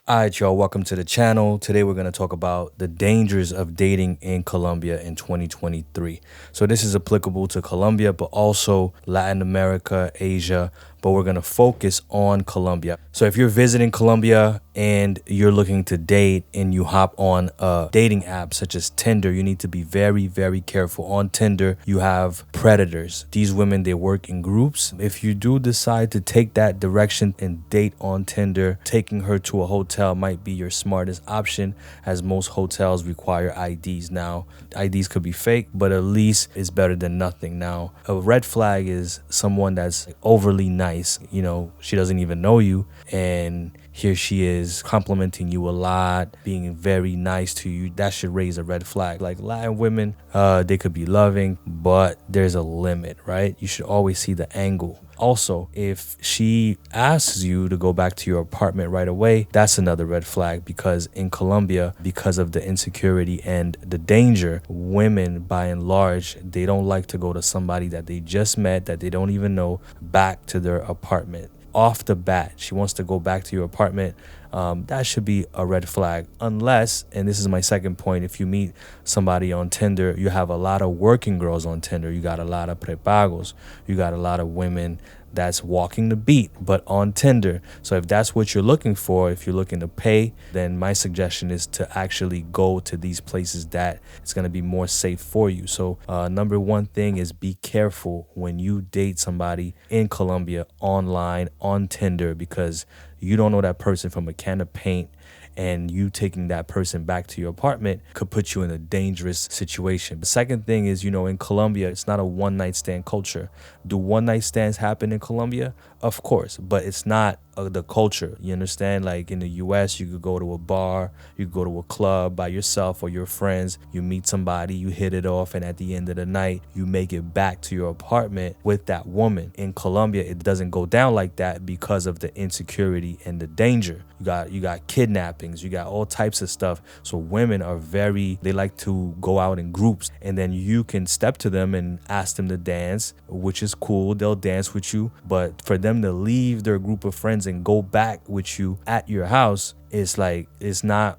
All right, y'all, welcome to the channel. Today we're going to talk about the dangers of dating in Colombia in 2023. So this is applicable to Colombia, but also Latin America, Asia, but we're going to focus on Colombia. So if you're visiting Colombia and you're looking to date and you hop on a dating app such as Tinder, you need to be very, very careful. On Tinder, you have predators. These women, they work in groups. If you do decide to take that direction and date on Tinder, taking her to a hotel might be your smartest option, as most hotels require IDs. Now, IDs could be fake, but at least it's better than nothing. Now, a red flag is someone that's overly nice. You know, she doesn't even know you, and here she is complimenting you a lot, being very nice to you. That should raise a red flag. Like Latin women, they could be loving, but there's a limit, right? You should always see the angle. Also, if she asks you to go back to your apartment right away, that's another red flag, because in Colombia, because of the insecurity and the danger, women by and large, they don't like to go to somebody that they just met, that they don't even know, back to their apartment. Off the bat, she wants to go back to your apartment. That should be a red flag, unless, and this is my second point, if you meet somebody on Tinder, you have a lot of working girls on Tinder, you got a lot of prepagos, you got a lot of women that's walking the beat, but on Tinder. So if that's what you're looking for, if you're looking to pay, then my suggestion is to actually go to these places that it's going to be more safe for you. So number one thing is be careful when you date somebody in Colombia online on Tinder, because you don't know that person from a can of paint, and you taking that person back to your apartment could put you in a dangerous situation. The second thing is, you know, in Colombia, it's not a one-night stand culture. Do one-night stands happen in Colombia? Of course, but it's not the culture. You understand? Like in the US, you could go to a bar, you could go to a club by yourself or your friends, you meet somebody, you hit it off, and at the end of the night, you make it back to your apartment with that woman. In Colombia, it doesn't go down like that because of the insecurity and the danger. You got kidnappings, you got all types of stuff. So women are they like to go out in groups, and then you can step to them and ask them to dance, which is cool. They'll dance with you, but for them to leave their group of friends and go back with you at your house, it's not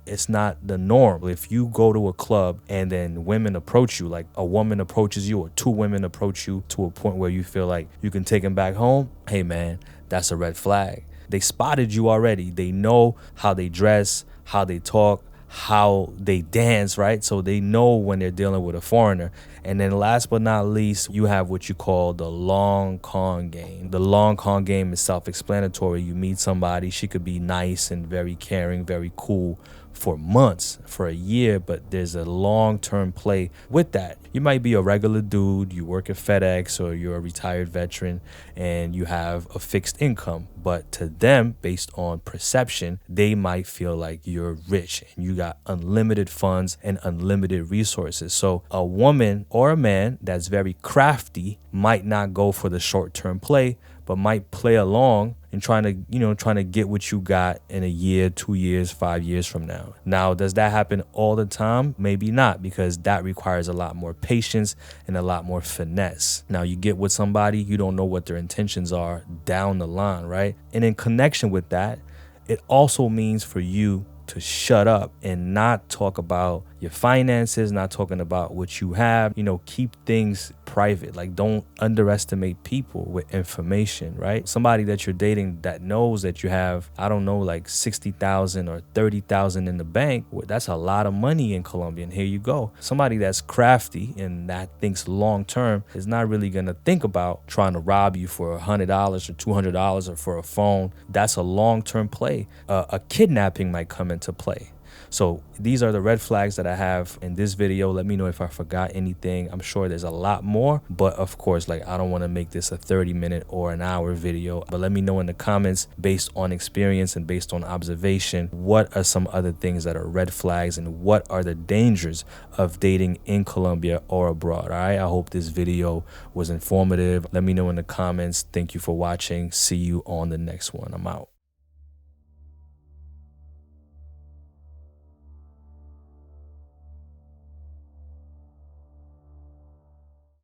the norm. If you go to a club and then women approach you, like a woman approaches you or two women approach you to a point where you feel like you can take them back home, hey man, that's a red flag. They spotted you already. They know how they dress, how they talk, how they dance, right? So they know when they're dealing with a foreigner. And then last but not least, you have what you call the long con game. The long con game is self-explanatory. You meet somebody, she could be nice and very caring, very cool for months, for a year, but there's a long-term play with that. You might be a regular dude, you work at FedEx, or you're a retired veteran and you have a fixed income, but to them, based on perception, they might feel like you're rich and you got unlimited funds and unlimited resources. So a woman or a man that's very crafty might not go for the short-term play, but might play along and trying to get what you got in a year, 2 years, 5 years from now. Now, does that happen all the time? Maybe not, because that requires a lot more patience and a lot more finesse. Now, you get with somebody, you don't know what their intentions are down the line, right? And in connection with that, it also means for you to shut up and not talk about your finances, not talking about what you have. You know, keep things private. Like, don't underestimate people with information, right? Somebody that you're dating that knows that you have, I don't know, like 60,000 or 30,000 in the bank, well, that's a lot of money in Colombia, and here you go. Somebody that's crafty and that thinks long term is not really gonna think about trying to rob you for $100 or $200 or for a phone. That's a long-term play. A kidnapping might come into play. So these are the red flags that I have in this video. Let me know if I forgot anything. I'm sure there's a lot more, but of course, like, I don't want to make this a 30-minute or an hour video. But let me know in the comments, based on experience and based on observation, what are some other things that are red flags and what are the dangers of dating in Colombia or abroad. All right, I hope this video was informative. Let me know in the comments. Thank you for watching. See you on the next one. I'm out.